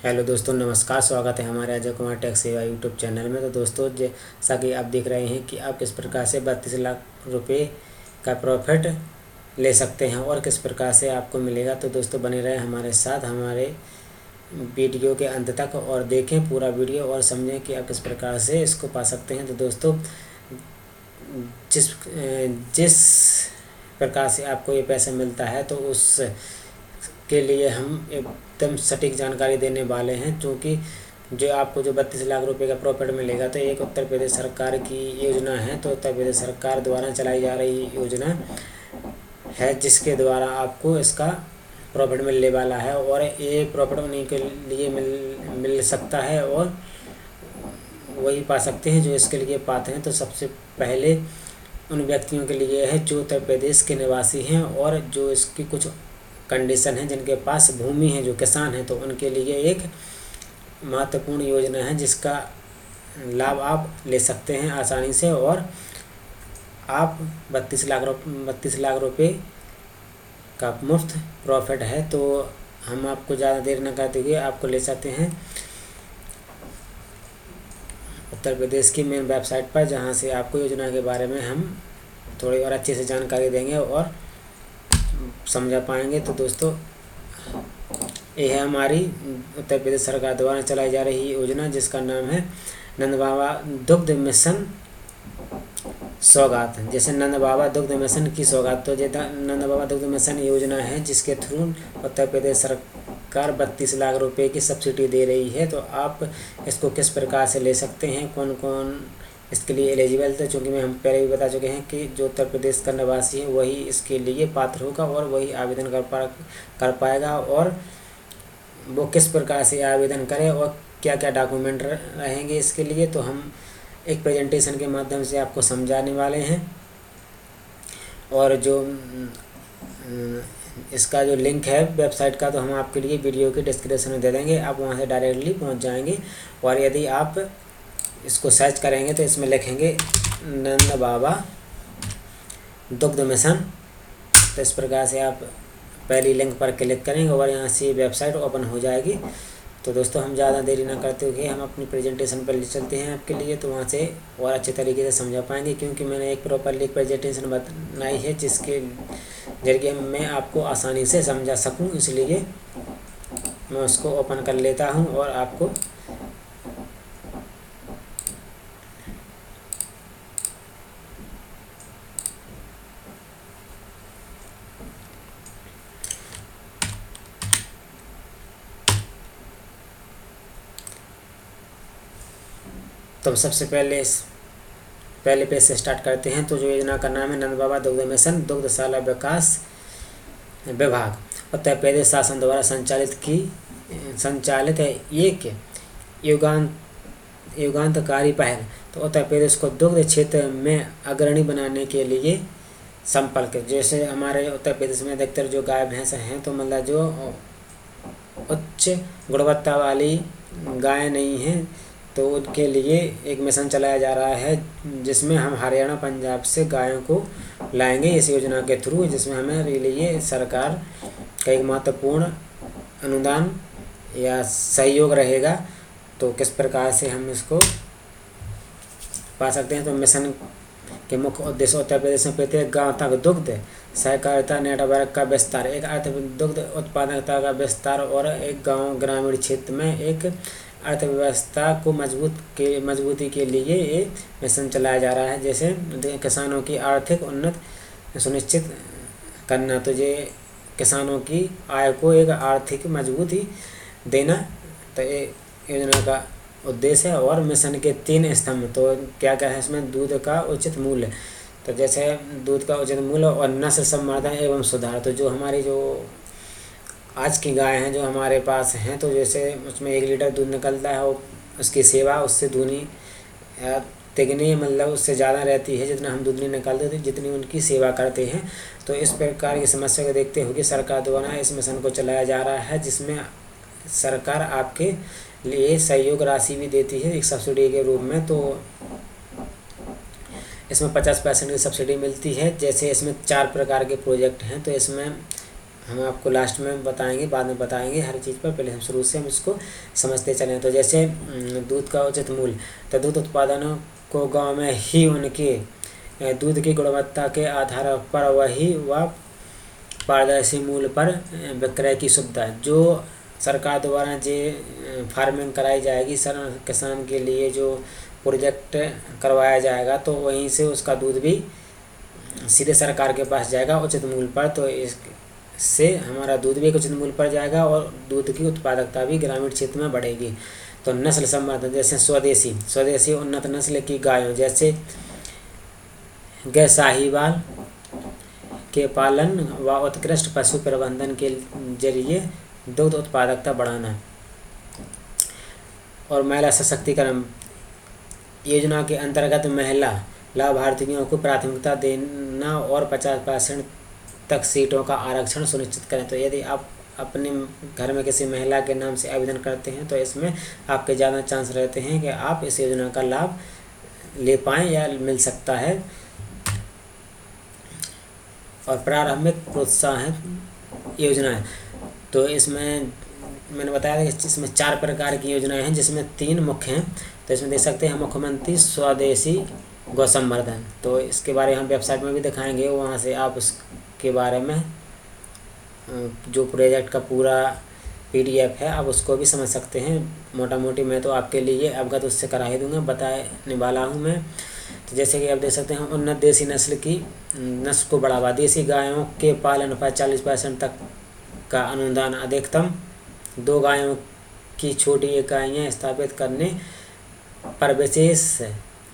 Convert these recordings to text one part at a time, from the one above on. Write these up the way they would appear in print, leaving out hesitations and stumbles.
Hello दोस्तों, नमस्कार। स्वागत है हमारे अजय कुमार टेक सेवा यूट्यूब चैनल में। तो दोस्तों, जैसा कि आप देख रहे हैं कि आप किस प्रकार से 32 लाख रुपए का प्रॉफिट ले सकते हैं और किस प्रकार से आपको मिलेगा। तो दोस्तों, बने रहें हमारे साथ हमारे वीडियो के अंत तक और देखें पूरा वीडियो और समझें कि आप किस प्रकार से इसको पा सकते हैं। तो दोस्तों, जिस जिस प्रकार से आपको ये पैसा मिलता है तो उस के लिए हम एकदम सटीक जानकारी देने वाले हैं, क्योंकि जो आपको जो 32 लाख रुपए का प्रॉफिट मिलेगा तो एक उत्तर प्रदेश सरकार की योजना है। तो उत्तर प्रदेश सरकार द्वारा चलाई जा रही योजना है जिसके द्वारा आपको इसका प्रॉफिट मिलने वाला है और ये प्रॉफिट उन्हीं के लिए मिल सकता है और वही पा सकते हैं जो इसके लिए पाते हैं। तो सबसे पहले उन व्यक्तियों के लिए है जो उत्तर प्रदेश के निवासी हैं और जो इसकी कुछ कंडीशन है, जिनके पास भूमि है, जो किसान हैं, तो उनके लिए एक महत्वपूर्ण योजना है जिसका लाभ आप ले सकते हैं आसानी से और आप 32 लाख रुपए का मुफ्त प्रॉफिट है। तो हम आपको ज़्यादा देर न करते हुए आपको ले सकते हैं उत्तर प्रदेश की मेन वेबसाइट पर, जहां से आपको योजना के बारे में हम थोड़ी और अच्छे से जानकारी देंगे और समझा पाएंगे। तो दोस्तों, ये है हमारी उत्तर प्रदेश सरकार द्वारा चलाई जा रही योजना जिसका नाम है नंद बाबा दुग्ध मिशन सौगात। जैसे नंद बाबा दुग्ध मिशन की सौगात, तो जैसा नंद बाबा दुग्ध मिशन योजना है जिसके थ्रू उत्तर प्रदेश सरकार 32 लाख रुपए की सब्सिडी दे रही है। तो आप इसको किस प्रकार से ले सकते हैं, कौन कौन इसके लिए एलिजिबल थे, चूँकि मैं हम पहले भी बता चुके हैं कि जो उत्तर प्रदेश का निवासी है वही इसके लिए पात्र होगा और वही आवेदन कर पाएगा। और वो किस प्रकार से आवेदन करें और क्या क्या डॉक्यूमेंट रहेंगे इसके लिए, तो हम एक प्रेजेंटेशन के माध्यम से आपको समझाने वाले हैं। और जो इसका जो लिंक है वेबसाइट का, तो हम आपके लिए वीडियो के डिस्क्रिप्शन में दे देंगे, आप वहाँ से डायरेक्टली पहुँच जाएंगे। और यदि आप इसको सर्च करेंगे तो इसमें लिखेंगे नंद बाबा दुग्ध मिशन, तो इस प्रकार से आप पहली लिंक पर क्लिक करेंगे और यहाँ से वेबसाइट ओपन हो जाएगी। तो दोस्तों, हम ज़्यादा देरी ना करते हुए हम अपनी प्रेजेंटेशन पर ले चलते हैं आपके लिए, तो वहाँ से और अच्छे तरीके से समझा पाएंगे, क्योंकि मैंने एक प्रॉपरली प्रेजेंटेशन बनाई है जिसके जरिए मैं आपको आसानी से समझा सकूँ। इसलिए मैं उसको ओपन कर लेता हूँ और आपको तो सबसे पहले पेज से स्टार्ट करते हैं। तो जो योजना का नाम है नंद बाबा दुग्ध मिशन दुग्धशाला विकास विभाग उत्तर प्रदेश शासन द्वारा संचालित है एक युगांतकारी पहल। तो उत्तर प्रदेश को दुग्ध क्षेत्र में अग्रणी बनाने के लिए संपर्क, जैसे हमारे उत्तर प्रदेश में अधिकतर जो गाय भैंस हैं, तो मतलब जो उच्च गुणवत्ता वाली गाय नहीं हैं, तो उनके लिए एक मिशन चलाया जा रहा है जिसमें हम हरियाणा पंजाब से गायों को लाएंगे इस योजना के थ्रू, जिसमें हमें लिए सरकार का एक महत्वपूर्ण अनुदान या सहयोग रहेगा। तो किस प्रकार से हम इसको पा सकते हैं, तो मिशन के मुख्य उद्देश्य उत्तर प्रदेश में प्रत्येक गांव तक दुग्ध सहकारिता नेटवर्क का विस्तार, एक दुग्ध उत्पादकता का विस्तार और एक गांव ग्रामीण क्षेत्र में एक अर्थव्यवस्था को मजबूती के लिए ये मिशन चलाया जा रहा है। जैसे किसानों की आर्थिक उन्नति सुनिश्चित करना, तो ये किसानों की आय को एक आर्थिक मजबूती देना, तो ये योजना का उद्देश्य है। और मिशन के 3 स्तंभ, तो क्या क्या है इसमें, दूध का उचित मूल्य, तो जैसे दूध का उचित मूल्य और नस्ल संवर्धन एवं सुधार। तो जो हमारी जो आज की गाय हैं जो हमारे पास हैं, तो जैसे उसमें 1 लीटर दूध निकलता है और उसकी सेवा उससे दूनी तिगनी, मतलब उससे ज़्यादा रहती है जितना हम दूध नहीं निकालते थे, जितनी उनकी सेवा करते हैं। तो इस प्रकार की समस्या को देखते हुए सरकार द्वारा इस मिशन को चलाया जा रहा है, जिसमें सरकार आपके लिए सहयोग राशि भी देती है एक सब्सिडी के रूप में। तो इसमें 50% की सब्सिडी मिलती है। जैसे इसमें 4 प्रकार के प्रोजेक्ट हैं, तो इसमें हम आपको लास्ट में बताएंगे, बाद में बताएंगे हर चीज़ पर। पहले हम शुरू से हम इसको समझते चलें। तो जैसे दूध का उचित मूल्य, तो दूध उत्पादनों को गांव में ही उनके दूध की गुणवत्ता के आधार पर वही व पारदर्शी मूल्य पर विक्रय की सुविधा जो सरकार द्वारा जे फार्मिंग कराई जाएगी, सर किसान के लिए जो प्रोजेक्ट करवाया जाएगा, तो वहीं से उसका दूध भी सीधे सरकार के पास जाएगा उचित मूल्य पर। तो इससे हमारा दूध भी एक उचित मूल्य पर जाएगा और दूध की उत्पादकता भी ग्रामीण क्षेत्र में बढ़ेगी। तो नस्ल संवर्धन, जैसे स्वदेशी उन्नत नस्ल की गायों जैसे गाय साहीवाल के पालन व उत्कृष्ट पशु प्रबंधन के जरिए दुग्ध उत्पादकता बढ़ाना। और महिला सशक्तिकरण योजना के अंतर्गत महिला लाभार्थियों को प्राथमिकता देना और 50% तक सीटों का आरक्षण सुनिश्चित करें। तो यदि आप अपने घर में किसी महिला के नाम से आवेदन करते हैं तो इसमें आपके ज़्यादा चांस रहते हैं कि आप इस योजना का लाभ ले पाएँ या मिल सकता है। और प्रारंभिक प्रोत्साहन योजनाएं, तो इसमें मैंने बताया था कि इसमें 4 प्रकार की योजनाएं हैं, जिसमें 3 मुख्य हैं। तो इसमें देख सकते हैं मुख्यमंत्री स्वदेशी गौ संवर्धन, तो इसके बारे में हम वेबसाइट में भी दिखाएंगे, वहाँ से आप उसके बारे में जो प्रोजेक्ट का पूरा PDF है आप उसको भी समझ सकते हैं। मोटा मोटी मैं तो आपके लिए अवगत उससे करा ही दूंगा, बताने वाला हूँ मैं। तो जैसे कि आप देख सकते हैं उन्नत देसी नस्ल को बढ़ावा, देसी गायों के पालन पर 40% तक का अनुदान, अधिकतम 2 गायों की छोटी इकाइयाँ स्थापित करने पर विशेष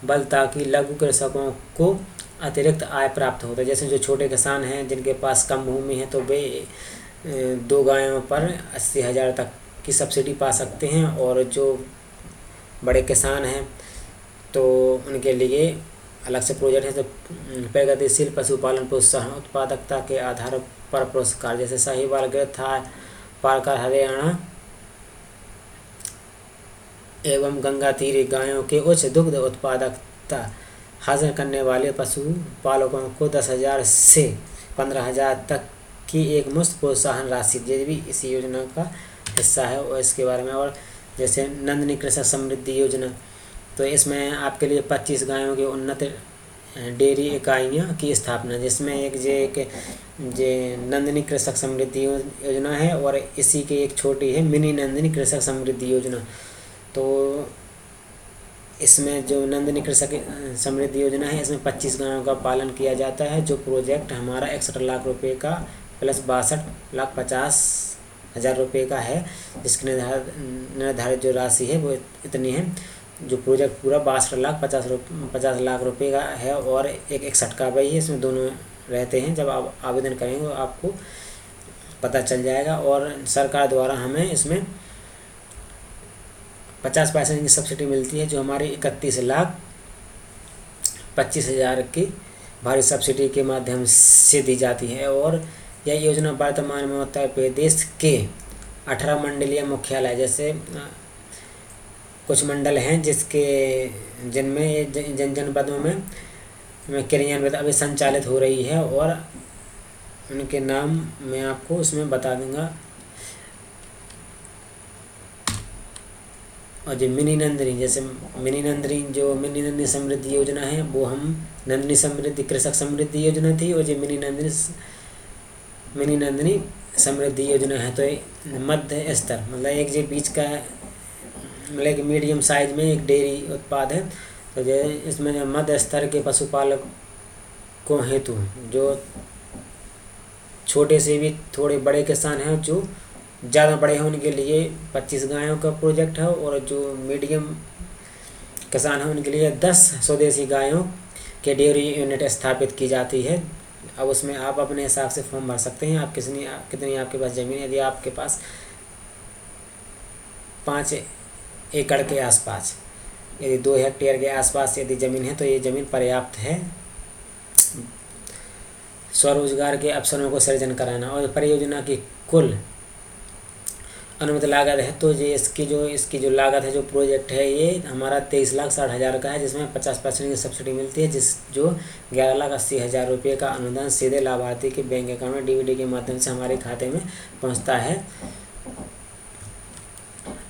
बल, ताकि लघु कृषकों को अतिरिक्त आय प्राप्त होता है। जैसे जो छोटे किसान हैं जिनके पास कम भूमि है तो वे 2 गायों पर 80,000 तक की सब्सिडी पा सकते हैं, और जो बड़े किसान हैं तो उनके लिए अलग से प्रोजेक्ट है। तो प्रगतिशील पशुपालन प्रोत्साहन, उत्पादकता के आधार पर पुरस्कार, जैसे साहीवाल गिर था पालकर हरियाणा एवं गंगा तीरी गायों के उच्च दुग्ध उत्पादकता हासिल करने वाले पशुपालकों को 10,000 से 15,000 तक की एक मुफ्त प्रोत्साहन राशि, ये भी इसी योजना का हिस्सा है। और इसके बारे में, और जैसे नंदिनी कृषक समृद्धि योजना, तो इसमें आपके लिए 25 गायों की उन्नत डेयरी इकाइयाँ की स्थापना, जिसमें एक नंदिनी कृषक समृद्धि योजना है, और इसी की एक छोटी है मिनी नंदिनी कृषक समृद्धि योजना। तो इसमें जो नंदिनी कृषक समृद्धि योजना है, इसमें 25 गायों का पालन किया जाता है। जो प्रोजेक्ट हमारा 61 लाख रुपए का प्लस 62,50,000 रुपये का है, जिसकी निर्धारित जो राशि है वो इतनी है। जो प्रोजेक्ट पूरा 62,50,000 लाख रुपये का है, और एक 61 का भी है, इसमें दोनों रहते हैं। जब आप आवेदन करेंगे तो आपको पता चल जाएगा। और सरकार द्वारा हमें इसमें 50% की सब्सिडी मिलती है, जो हमारी 31,25,000 की भारी सब्सिडी के माध्यम से दी जाती है। और यह योजना वर्तमान में उत्तर प्रदेश के 18 मंडलीय मुख्यालय, जैसे कुछ मंडल हैं जिनमें जनपदों में क्रियान्वित अभी संचालित हो रही है, और उनके नाम मैं आपको उसमें बता दूंगा। और जो मिनी नंदिनी, जैसे मिनी नंदिनी समृद्धि योजना है, वो हम नंदिनी समृद्धि कृषक समृद्धि योजना थी, और जो मिनी नंदिनी समृद्धि योजना है। तो मध्य स्तर मतलब एक जो बीच का मतलब एक मीडियम साइज में एक डेयरी उत्पाद है। तो जो इसमें जो मध्य स्तर के पशुपालकों हेतु, जो छोटे से भी थोड़े बड़े किसान हैं, जो ज़्यादा बड़े हैं उनके लिए 25 गायों का प्रोजेक्ट है, और जो मीडियम किसान हैं उनके लिए 10 स्वदेशी गायों के डेयरी यूनिट स्थापित की जाती है। अब उसमें आप अपने हिसाब से फॉर्म भर सकते हैं। आप कितनी आपके पास ज़मीन, यदि आपके पास 5 एकड़ के आसपास, यदि 2 हेक्टेयर के आसपास यदि ज़मीन है तो ये ज़मीन पर्याप्त है स्वरोजगार के अवसरों को सृजन कराना। और परियोजना की कुल अनुमति लागत है, तो ये इसकी जो लागत है, जो प्रोजेक्ट है, ये हमारा 23,60,000 का है, जिसमें 50% की सब्सिडी मिलती है, जो 11,80,000 रुपये का अनुदान सीधे लाभार्थी के बैंक अकाउंट में डीबीडी के माध्यम से हमारे खाते में पहुंचता है।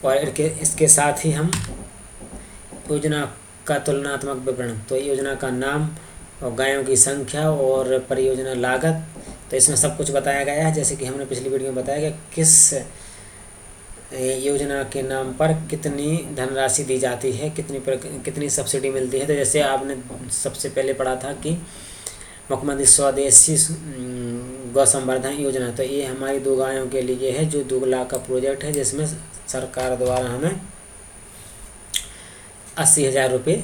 और इसके साथ ही हम योजना का तुलनात्मक विवरण, तो योजना का नाम और गायों की संख्या और परियोजना लागत, तो इसमें सब कुछ बताया गया है। जैसे कि हमने पिछली वीडियो में बताया कि किस योजना के नाम पर कितनी धनराशि दी जाती है, कितनी सब्सिडी मिलती है। तो जैसे आपने सबसे पहले पढ़ा था कि मुख्यमंत्री स्वदेशी गौ संवर्धन योजना, तो ये हमारी 2 गायों के लिए है, जो 2 लाख का प्रोजेक्ट है, जिसमें सरकार द्वारा हमें 80,000 रुपये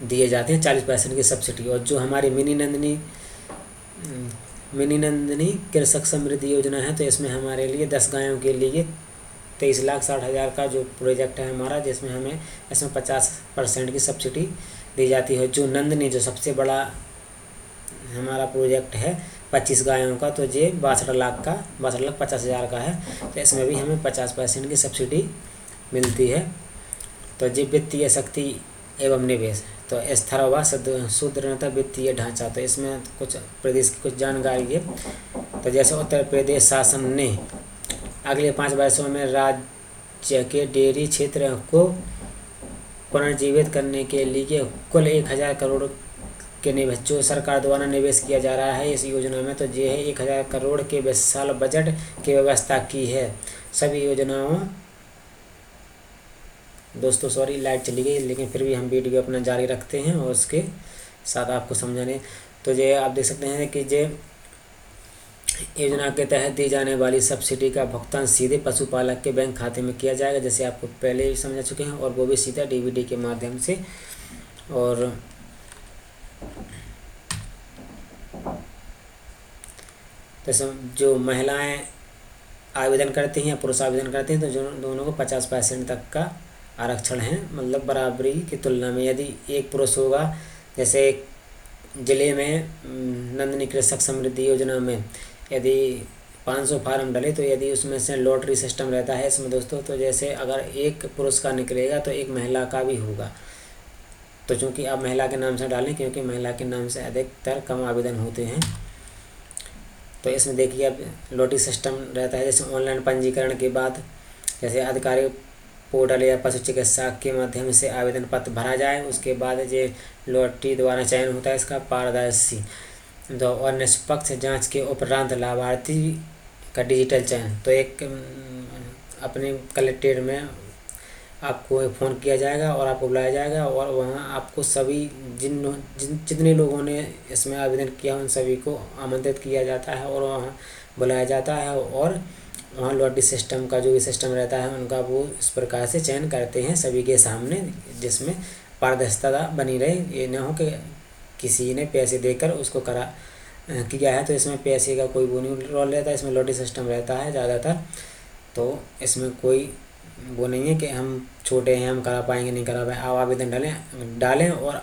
दिए जाते हैं, 40% की सब्सिडी। और जो हमारी मिनी नंदिनी कृषक समृद्धि योजना है, तो इसमें हमारे लिए 10 गायों के लिए 23,60,000 का जो प्रोजेक्ट है हमारा, जिसमें हमें इसमें 50% की सब्सिडी दी जाती है। जो नंदिनी, जो सबसे बड़ा हमारा प्रोजेक्ट है 25 गायों का, तो ये 62,50,000 का है, तो इसमें भी हमें 50% की सब्सिडी मिलती है। तो ये वित्तीय शक्ति एवं निवेश, तो स्थिर व सुदृढ़ता वित्तीय ढांचा, तो इसमें कुछ प्रदेश की कुछ जानकारी है। तो जैसे उत्तर प्रदेश शासन ने अगले 5 वर्षों में राज्य के डेयरी क्षेत्र को पुनर्जीवित करने के लिए कुल 1,000 करोड़ के निवेश, जो सरकार द्वारा निवेश किया जा रहा है इस योजना में, तो ये है 1,000 करोड़ के विशाल बजट की व्यवस्था की है। सभी योजनाओं, दोस्तों सॉरी लाइट चली गई, लेकिन फिर भी हम वीडियो अपना जारी रखते हैं और उसके साथ आपको समझाने। तो ये आप देख सकते हैं कि ये योजना के तहत दी जाने वाली सब्सिडी का भुगतान सीधे पशुपालक के बैंक खाते में किया जाएगा, जैसे आपको पहले ही समझा चुके हैं, और वो भी सीधा डीबीडी के माध्यम से। और जैसे जो महिलाएं आवेदन करती हैं या पुरुष आवेदन करते हैं, तो जो दोनों को 50% तक का आरक्षण है, मतलब बराबरी की तुलना में। यदि एक पुरुष होगा, जैसे जिले में नंदिनी कृषक समृद्धि योजना में यदि 500 फार्म डले, तो यदि उसमें से लॉटरी सिस्टम रहता है इसमें दोस्तों, तो जैसे अगर एक पुरुष का निकलेगा तो एक महिला का भी होगा। तो चूँकि आप महिला के नाम से डालें, क्योंकि महिला के नाम से अधिकतर कम आवेदन होते हैं। तो इसमें देखिए अब लॉटरी सिस्टम रहता है, जैसे ऑनलाइन पंजीकरण के बाद जैसे आधिकारिक पोर्टल या पशु चिकित्सा के माध्यम से आवेदन पत्र भरा जाए, उसके बाद ये लॉटरी द्वारा चयन होता है इसका पारदर्शी और निष्पक्ष जांच के उपरांत लाभार्थी का डिजिटल चयन। तो एक अपने कलेक्ट्रेट में आपको फ़ोन किया जाएगा और आपको बुलाया जाएगा, और वहाँ आपको सभी जितने लोगों ने इसमें आवेदन किया उन सभी को आमंत्रित किया जाता है और वहाँ बुलाया जाता है, और वहाँ लॉटरी सिस्टम का जो भी सिस्टम रहता है उनका वो इस प्रकार से चयन करते हैं सभी के सामने, जिसमें पारदर्शिता बनी रहे। ये न हो कि किसी ने पैसे देकर उसको किया है, तो इसमें पैसे का कोई वो नहीं रोल रहता है, इसमें लॉटरी सिस्टम रहता है ज़्यादातर। तो इसमें कोई वो नहीं है कि हम छोटे हैं हम करा पाएंगे नहीं करा पाए। आप आवेदन डालें और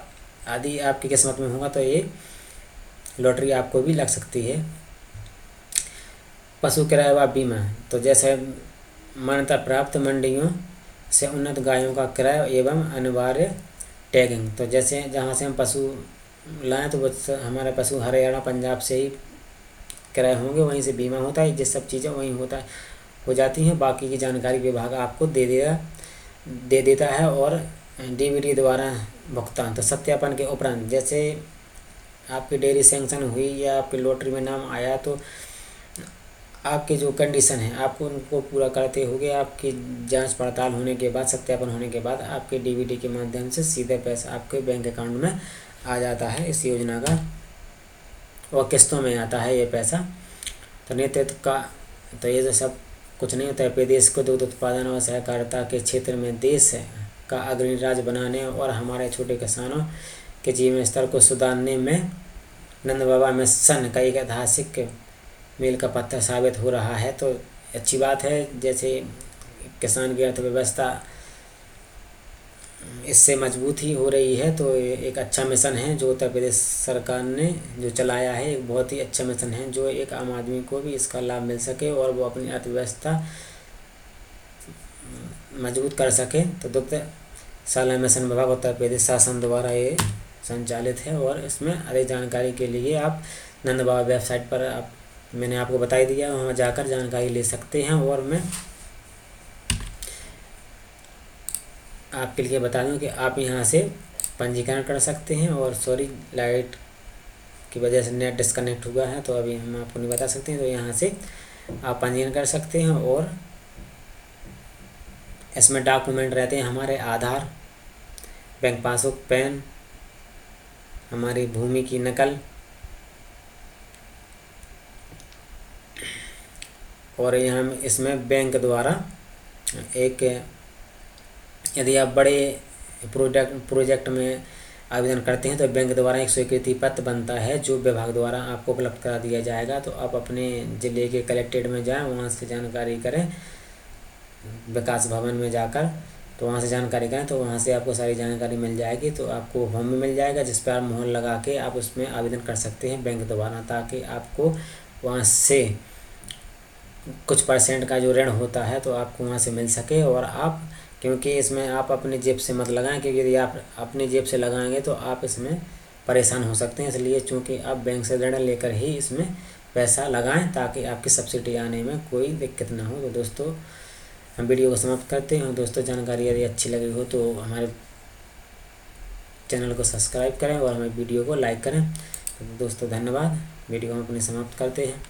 यदि आपकी किस्मत में होगा तो ये लॉटरी आपको भी लग सकती है। पशु किराए व बीमा, तो जैसे मान्यता प्राप्त मंडियों से उन्नत गायों का किराया एवं अनिवार्य टैगिंग, तो जैसे जहाँ से हम पशु लाएँ तो वो हमारे पशु हरियाणा पंजाब से ही किराए होंगे, वहीं से बीमा होता है, ये सब चीज़ें वहीं हो जाती हैं। बाकी की जानकारी विभाग आपको दे देता है। और डीबीडी द्वारा भुगतान, तो सत्यापन के उपरांत जैसे आपकी डेयरी सैंक्शन हुई या आपकी लॉटरी में नाम आया, तो आपके जो कंडीशन है आपको उनको पूरा करते हुए आपकी जांच पड़ताल होने के बाद, सत्यापन होने के बाद आपके डीबीडी के माध्यम से सीधे पैसा आपके बैंक अकाउंट में आ जाता है इस योजना का, और किस्तों में आता है ये पैसा। तो नेतृत्व का, तो ये जो सब कुछ नहीं होता है, प्रदेश को दूध उत्पादन और सहकारिता के क्षेत्र में देश का अग्रणी राज्य बनाने और हमारे छोटे किसानों के जीवन स्तर को सुधारने में नंद बाबा मिशन का एक ऐतिहासिक मील का पत्थर साबित हो रहा है। तो अच्छी बात है, जैसे किसान की अर्थव्यवस्था इससे मजबूत ही हो रही है, तो एक अच्छा मिशन है जो उत्तर प्रदेश सरकार ने जो चलाया है, एक बहुत ही अच्छा मिशन है, जो एक आम आदमी को भी इसका लाभ मिल सके और वो अपनी अर्थव्यवस्था मजबूत कर सके। तो दुग्ध शाला मिशन विभाग उत्तर प्रदेश शासन द्वारा ये संचालित है। और इसमें अधिक जानकारी के लिए आप नंद बाबा वेबसाइट पर मैंने आपको बता ही दिया, वहाँ जाकर जानकारी ले सकते हैं। और मैं आपके लिए बता दूं कि आप यहाँ से पंजीकरण कर सकते हैं। और सॉरी, लाइट की वजह से नेट डिस्कनेक्ट हुआ है, तो अभी हम आपको नहीं बता सकते हैं। तो यहाँ से आप पंजीकरण कर सकते हैं। और इसमें डॉक्यूमेंट रहते हैं हमारे आधार, बैंक पासबुक, पैन, हमारी भूमि की नकल, और यहाँ इसमें बैंक द्वारा एक, यदि आप बड़े प्रोजेक्ट में आवेदन करते हैं तो बैंक द्वारा एक स्वीकृति पत्र बनता है जो विभाग द्वारा आपको उपलब्ध करा दिया जाएगा। तो आप अपने ज़िले के कलेक्ट्रेट में जाएं, वहाँ से जानकारी करें, विकास भवन में जाकर तो वहाँ से जानकारी करें, तो वहाँ से आपको सारी जानकारी मिल जाएगी। तो आपको फॉर्म भी मिल जाएगा जिस पर आप मोहर लगा के आप उसमें आवेदन कर सकते हैं बैंक द्वारा, ताकि आपको वहाँ से कुछ % का जो ऋण होता है तो आपको वहाँ से मिल सके। और आप, क्योंकि इसमें आप अपनी जेब से मत लगाएं, क्योंकि यदि आप अपनी जेब से लगाएंगे तो आप इसमें परेशान हो सकते हैं। इसलिए चूँकि आप बैंक से ऋण लेकर ही इसमें पैसा लगाएं, ताकि आपकी सब्सिडी आने में कोई दिक्कत ना हो। तो दोस्तों, हम वीडियो को समाप्त करते हैं। दोस्तों, जानकारी यदि अच्छी लगी हो तो हमारे चैनल को सब्सक्राइब करें और हमारे वीडियो को लाइक करें। तो दोस्तों, धन्यवाद। वीडियो हम अपनी समाप्त करते हैं।